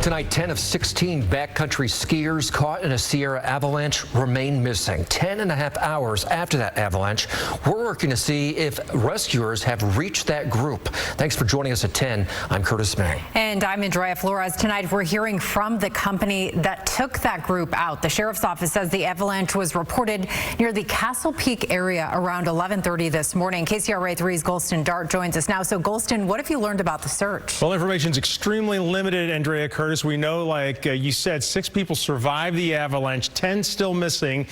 Tonight, 10 of 16 backcountry skiers caught in a Sierra avalanche remain missing. 10.5 hours after that avalanche, we're working to see if rescuers have reached that group. Thanks for joining us at 10. I'm Curtis May. And I'm Andrea Flores. Tonight, we're hearing from the company that took that group out. The sheriff's office says the avalanche was reported near the Castle Peak area around 11:30 this morning. KCRA 3's Golston Dart joins us now. So, Golston, what have you learned about the search? Well, information is extremely limited, Andrea Curtis. We know, like you said, 6 people survived the avalanche, 10 still missing.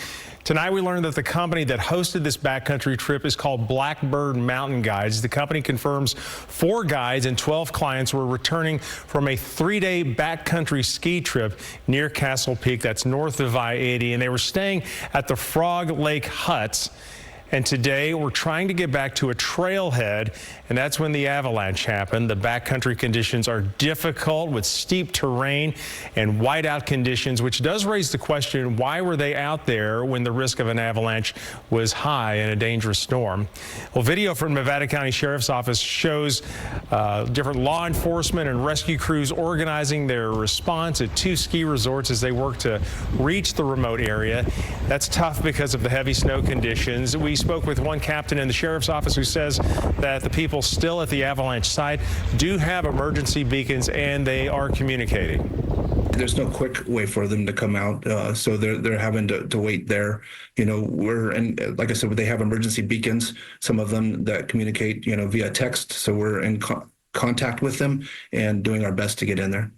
Tonight, we learned that the company that hosted this backcountry trip is called Blackbird Mountain Guides. The company confirms 4 guides and 12 clients were returning from a 3-day backcountry ski trip near Castle Peak. That's north of I-80, and they were staying at the Frog Lake Huts. And today, we're trying to get back to a trailhead, and that's when the avalanche happened. The backcountry conditions are difficult with steep terrain and whiteout conditions, which does raise the question, why were they out there when the risk of an avalanche was high in a dangerous storm? Well, video from Nevada County Sheriff's Office shows different law enforcement and rescue crews organizing their response at 2 ski resorts as they work to reach the remote area. That's tough because of the heavy snow conditions. We spoke with one captain in the sheriff's office who says that the people still at the avalanche site do have emergency beacons and they are communicating. There's no quick way for them to come out, so they're having to wait there. You know, like I said, they have emergency beacons, some of them that communicate, via text. So we're in contact with them and doing our best to get in there.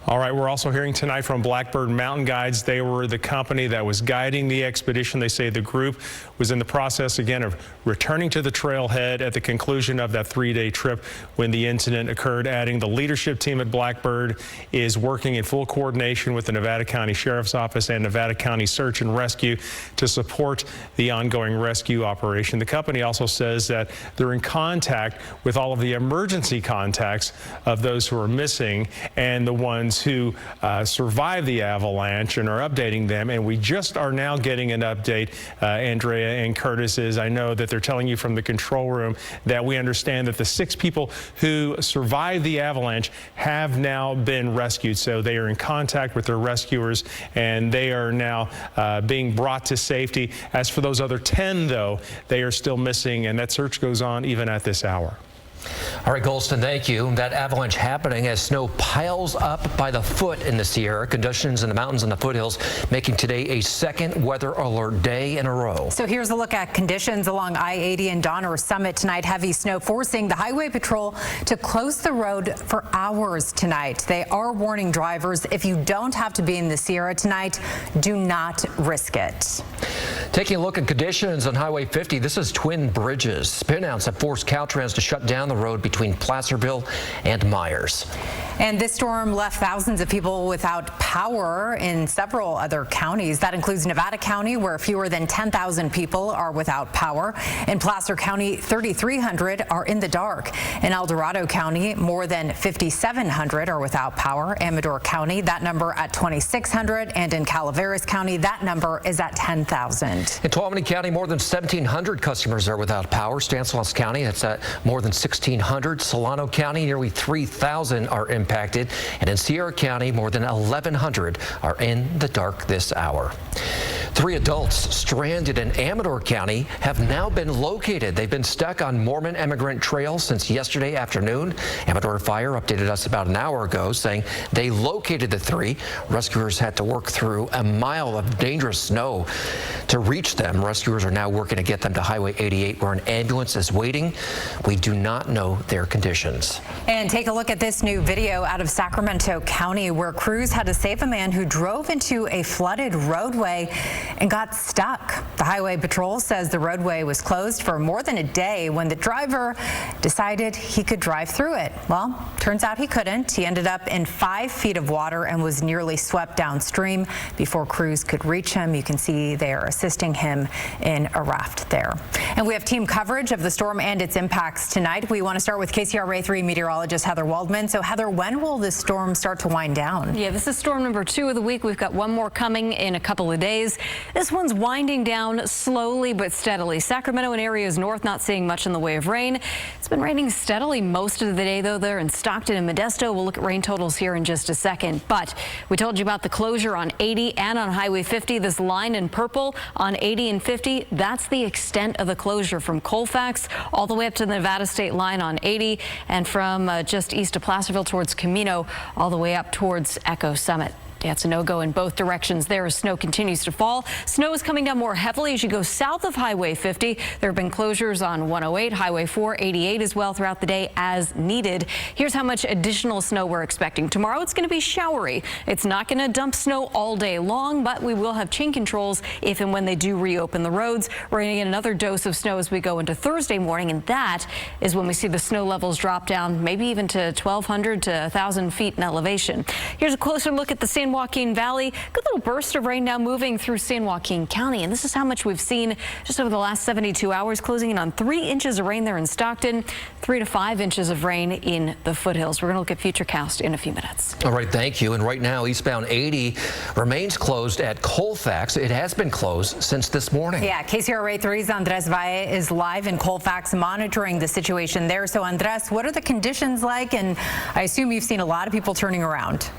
All right, we're also hearing tonight from Blackbird Mountain Guides. They were the company that was guiding the expedition. They say the group was in the process, again, of returning to the trailhead at the conclusion of that 3-day trip when the incident occurred, adding the leadership team at Blackbird is working in full coordination with the Nevada County Sheriff's Office and Nevada County Search and Rescue to support the ongoing rescue operation. The company also says that they're in contact with all of the emergency contacts of those who are missing and the ones who survived the avalanche and are updating them. And we just are now getting an update, Andrea and Curtis, is I know that they're telling you from the control room that we understand that the 6 people who survived the avalanche have now been rescued. So they are in contact with their rescuers and they are now being brought to safety. As for those other 10, though, they are still missing, and that search goes on even at this hour. All right, Golston, thank you. That avalanche happening as snow piles up by the foot in the Sierra. Conditions in the mountains and the foothills making today a second weather alert day in a row. So here's a look at conditions along I-80 and Donner Summit tonight. Heavy snow forcing the Highway Patrol to close the road for hours tonight. They are warning drivers, if you don't have to be in the Sierra tonight, do not risk it. Taking a look at conditions on Highway 50, this is Twin Bridges. Spinouts have forced Caltrans to shut down the road between Placerville and Myers. And this storm left thousands of people without power in several other counties. That includes Nevada County, where fewer than 10,000 people are without power. In Placer County, 3,300 are in the dark. In El Dorado County, more than 5,700 are without power. Amador County, that number at 2,600. And in Calaveras County, that number is at 10,000. In Tuolumne County, more than 1,700 customers are without power. Stanislaus County, that's at more than 1,600. Solano County, nearly 3,000 are impacted. And in Sierra County, more than 1,100 are in the dark this hour. 3 adults stranded in Amador County have now been located. They've been stuck on Mormon Emigrant Trail since yesterday afternoon. Amador Fire updated us about an hour ago saying they located the 3. Rescuers had to work through a mile of dangerous snow to reach them. Rescuers are now working to get them to Highway 88 where an ambulance is waiting. We do not know their conditions. And take a look at this new video out of Sacramento County where crews had to save a man who drove into a flooded roadway and got stuck. The Highway Patrol says the roadway was closed for more than a day when the driver decided he could drive through it. Well, turns out he couldn't. He ended up in 5 feet of water and was nearly swept downstream before crews could reach him. You can see they are assisting him in a raft there. And we have team coverage of the storm and its impacts tonight. We want to start with KCRA 3 meteorologist Heather Waldman. So Heather, when will this storm start to wind down? Yeah, this is storm number 2 of the week. We've got one more coming in a couple of days. This one's winding down slowly but steadily. Sacramento and areas north not seeing much in the way of rain. It's been raining steadily most of the day, though, there in Stockton and Modesto. We'll look at rain totals here in just a second. But we told you about the closure on 80 and on Highway 50. This line in purple on 80 and 50, that's the extent of the closure from Colfax all the way up to the Nevada state line on 80 and from just east of Placerville towards Camino all the way up towards Echo Summit. Yeah, it's a no-go in both directions there as snow continues to fall. Snow is coming down more heavily as you go south of Highway 50. There have been closures on 108, Highway 4, 88 as well throughout the day as needed. Here's how much additional snow we're expecting. Tomorrow it's going to be showery. It's not going to dump snow all day long, but we will have chain controls if and when they do reopen the roads. We're going to get another dose of snow as we go into Thursday morning, and that is when we see the snow levels drop down maybe even to 1,200 to 1,000 feet in elevation. Here's a closer look at the San Joaquin Valley. Good little burst of rain now moving through San Joaquin County, and this is how much we've seen just over the last 72 hours, closing in on 3 inches of rain there in Stockton, 3 to 5 inches of rain in the foothills. We're going to look at Futurecast in a few minutes. All right, thank you. And right now, eastbound 80 remains closed at Colfax. It has been closed since this morning. Yeah, KCRA 3's Andres Valle is live in Colfax monitoring the situation there. So, Andres, what are the conditions like? And I assume you've seen a lot of people turning around.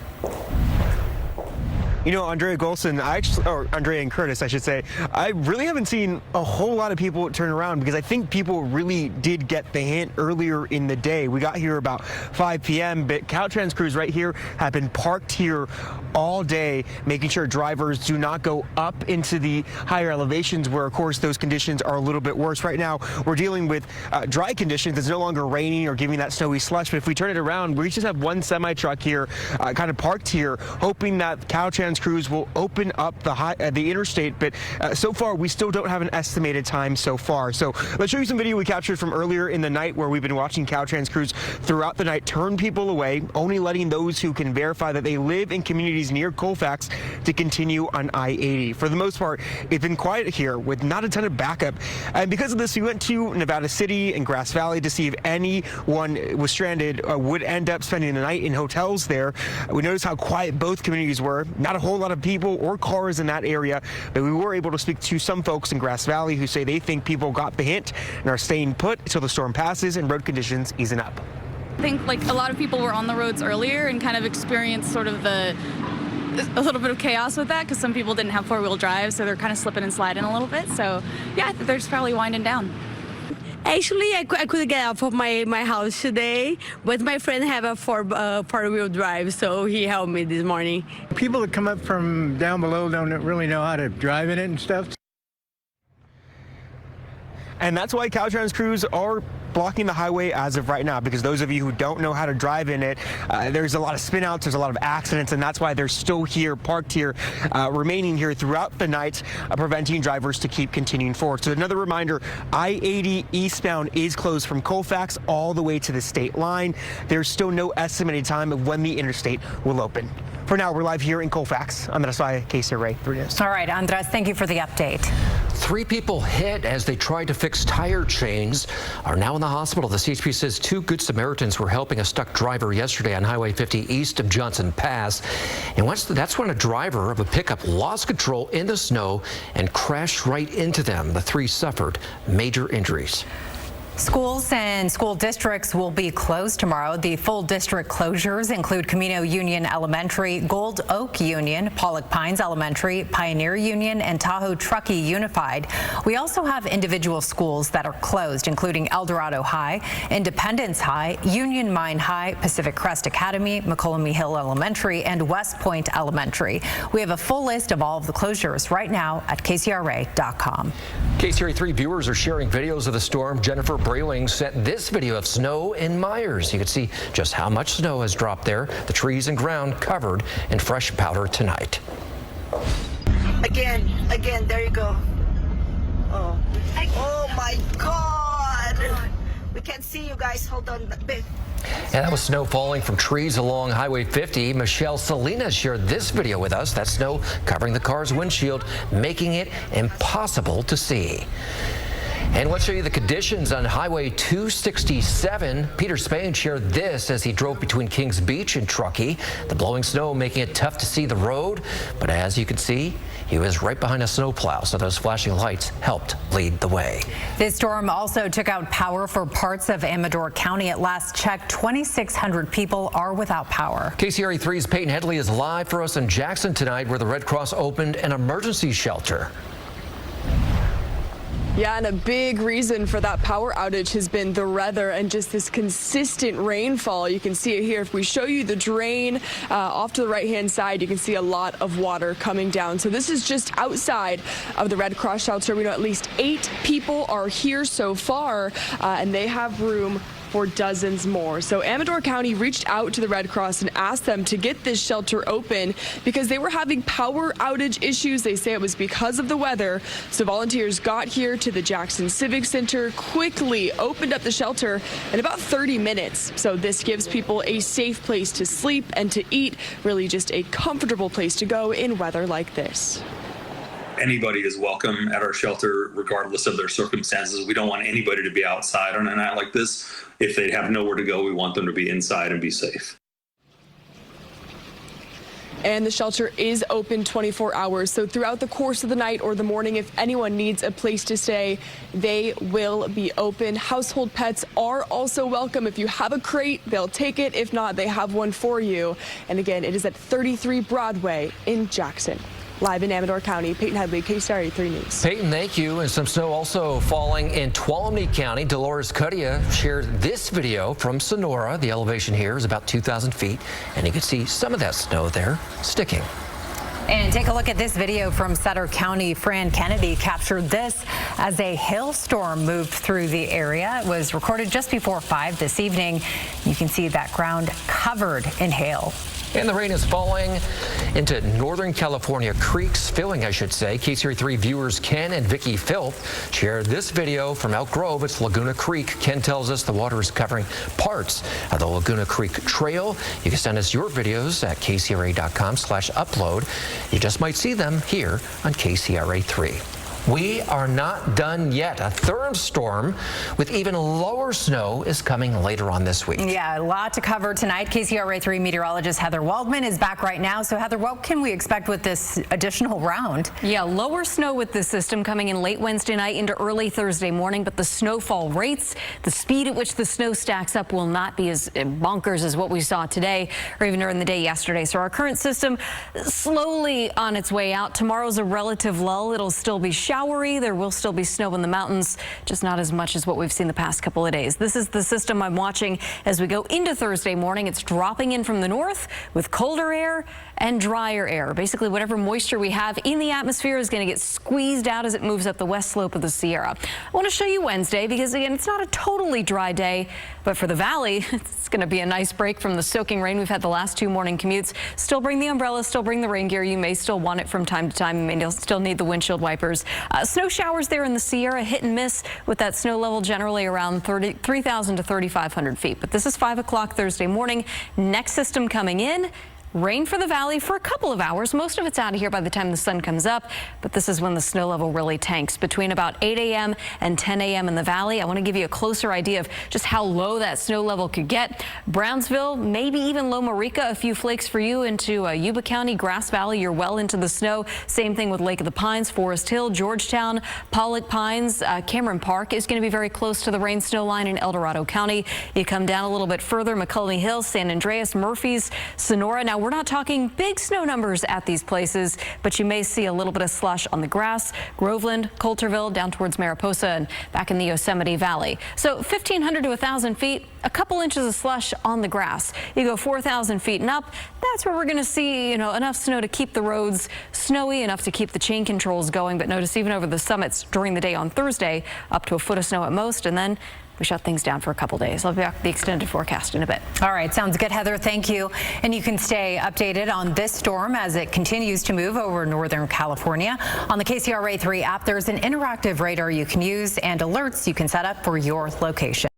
You know, Andrea Golson, or Andrea and Curtis, I should say, I really haven't seen a whole lot of people turn around because I think people really did get the hint earlier in the day. We got here about 5 p.m., but Caltrans crews right here have been parked here all day, making sure drivers do not go up into the higher elevations where, of course, those conditions are a little bit worse. Right now, we're dealing with dry conditions. It's no longer raining or giving that snowy slush, but if we turn it around, we just have one semi-truck here kind of parked here, hoping that Caltrans crews will open up the interstate, but so far we still don't have an estimated time so far. So let's show you some video we captured from earlier in the night where we've been watching Caltrans crews throughout the night turn people away, only letting those who can verify that they live in communities near Colfax to continue on I-80. For the most part, it's been quiet here with not a ton of backup, and because of this, we went to Nevada City and Grass Valley to see if anyone was stranded would end up spending the night in hotels there. We noticed how quiet both communities were. Not a whole lot of people or cars in that area, but we were able to speak to some folks in Grass Valley who say they think people got the hint and are staying put until the storm passes and road conditions easen up. I think like a lot of people were on the roads earlier and kind of experienced sort of a little bit of chaos with that because some people didn't have four-wheel drive, so they're kind of slipping and sliding a little bit. So yeah, I think they're just probably winding down. Actually, I couldn't get out of my house today, but my friend have a four-wheel drive, so he helped me this morning. People that come up from down below don't really know how to drive in it and stuff. And that's why Caltrans crews are blocking the highway as of right now, because those of you who don't know how to drive in it, there's a lot of spin outs, there's a lot of accidents, and that's why they're still here, parked here, remaining here throughout the night, preventing drivers to keep continuing forward. So another reminder, I-80 eastbound is closed from Colfax all the way to the state line. There's still no estimated time of when the interstate will open. For now, we're live here in Colfax. I'm Andres Valle, KCRA 3 News. All right, Andres, thank you for the update. 3 people hit as they tried to fix tire chains are now in the hospital. The CHP says 2 Good Samaritans were helping a stuck driver yesterday on Highway 50 east of Johnson Pass. And that's when a driver of a pickup lost control in the snow and crashed right into them. The 3 suffered major injuries. Schools and school districts will be closed tomorrow. The full district closures include Camino Union Elementary, Gold Oak Union, Pollock Pines Elementary, Pioneer Union, and Tahoe Truckee Unified. We also have individual schools that are closed, including El Dorado High, Independence High, Union Mine High, Pacific Crest Academy, McCollum Hill Elementary, and West Point Elementary. We have a full list of all of the closures right now at KCRA.com. KCRA 3 viewers are sharing videos of the storm. Jennifer Brayling sent this video of snow in Myers. You can see just how much snow has dropped there. The trees and ground covered in fresh powder tonight. Again, there you go. Oh my God. We can't see you guys. Hold on a bit. And that was snow falling from trees along Highway 50. Michelle Salinas shared this video with us. That snow covering the car's windshield, making it impossible to see. And let's show you the conditions on Highway 267. Peter Spain shared this as he drove between Kings Beach and Truckee. The blowing snow making it tough to see the road. But as you can see, He was right behind a snowplow, so those flashing lights helped lead the way. This storm also took out power for parts of Amador County. At last check, 2,600 people are without power. KCRA 3's Peyton Headley is live for us in Jackson tonight, where the Red Cross opened an emergency shelter. Yeah, and a big reason for that power outage has been the weather and just this consistent rainfall. You can see it here. If we show you the drain off to the right-hand side, you can see a lot of water coming down. So this is just outside of the Red Cross shelter. We know at least 8 people are here so far, and they have room for dozens more. So Amador County reached out to the Red Cross and asked them to get this shelter open because they were having power outage issues. They say it was because of the weather. So volunteers got here to the Jackson Civic Center, quickly opened up the shelter in about 30 minutes. So this gives people a safe place to sleep and to eat, really just a comfortable place to go in weather like this. Anybody is welcome at our shelter, regardless of their circumstances. We don't want anybody to be outside on a night like this. If they have nowhere to go, we want them to be inside and be safe. And the shelter is open 24 hours. So throughout the course of the night or the morning, if anyone needs a place to stay, they will be open. Household pets are also welcome. If you have a crate, they'll take it. If not, they have one for you. And again, it is at 33 Broadway in Jackson. Live in Amador County, Peyton Headley, KCRA 3 News. Peyton, thank you. And some snow also falling in Tuolumne County. Dolores Cudia shared this video from Sonora. The elevation here is about 2,000 feet, and you can see some of that snow there sticking. And take a look at this video from Sutter County. Fran Kennedy captured this as a hailstorm moved through the area. It was recorded just before 5 this evening. You can see that ground covered in hail. And the rain is falling into Northern California creeks, filling, I should say. KCRA 3 viewers Ken and Vicki Philp shared this video from Elk Grove. It's Laguna Creek. Ken tells us the water is covering parts of the Laguna Creek Trail. You can send us your videos at kcra.com/upload. You just might see them here on KCRA 3. We are not done yet. A third storm with even lower snow is coming later on this week. Yeah, a lot to cover tonight. KCRA 3 meteorologist Heather Waldman is back right now. So Heather, what can we expect with this additional round? Yeah, lower snow with this system coming in late Wednesday night into early Thursday morning, but the snowfall rates, the speed at which the snow stacks up will not be as bonkers as what we saw today or even during the day yesterday. So our current system slowly on its way out. Tomorrow's a relative lull. It'll still be showery. There will still be snow in the mountains, just not as much as what we've seen the past couple of days. This is the system I'm watching as we go into Thursday morning. It's dropping in from the north with colder air and drier air. Basically, whatever moisture we have in the atmosphere is going to get squeezed out as it moves up the west slope of the Sierra. I want to show you Wednesday because, again, it's not a totally dry day, but for the valley, it's going to be a nice break from the soaking rain we've had the last 2 morning commutes. Still bring the umbrella, still bring the rain gear. You may still want it from time to time. You may still need the windshield wipers. Snow showers there in the Sierra, hit and miss with that snow level generally around 3,000 to 3,500 feet. But this is 5 o'clock Thursday morning. Next system coming in. Rain for the valley for a couple of hours. Most of it's out of here by the time the sun comes up, but this is when the snow level really tanks between about 8 a.m. and 10 a.m. in the valley. I want to give you a closer idea of just how low that snow level could get. Brownsville, maybe even Loma Rica, a few flakes for you into Yuba County, Grass Valley. You're well into the snow. Same thing with Lake of the Pines, Forest Hill, Georgetown, Pollock Pines. Cameron Park is going to be very close to the rain snow line in El Dorado County. You come down a little bit further, McCulney Hills, San Andreas, Murphys, Sonora. Now, we're not talking big snow numbers at these places, but you may see a little bit of slush on the grass. Groveland, Coulterville, down towards Mariposa and back in the Yosemite Valley. So 1,500 to 1,000 feet, a couple inches of slush on the grass. You go 4,000 feet and up, that's where we're going to see, enough snow to keep the roads snowy, enough to keep the chain controls going. But notice even over the summits during the day on Thursday, up to a foot of snow at most, and then we shut things down for a couple days. I'll be back with the extended forecast in a bit. All right, sounds good, Heather. Thank you. And you can stay updated on this storm as it continues to move over Northern California. On the KCRA 3 app, there's an interactive radar you can use and alerts you can set up for your location.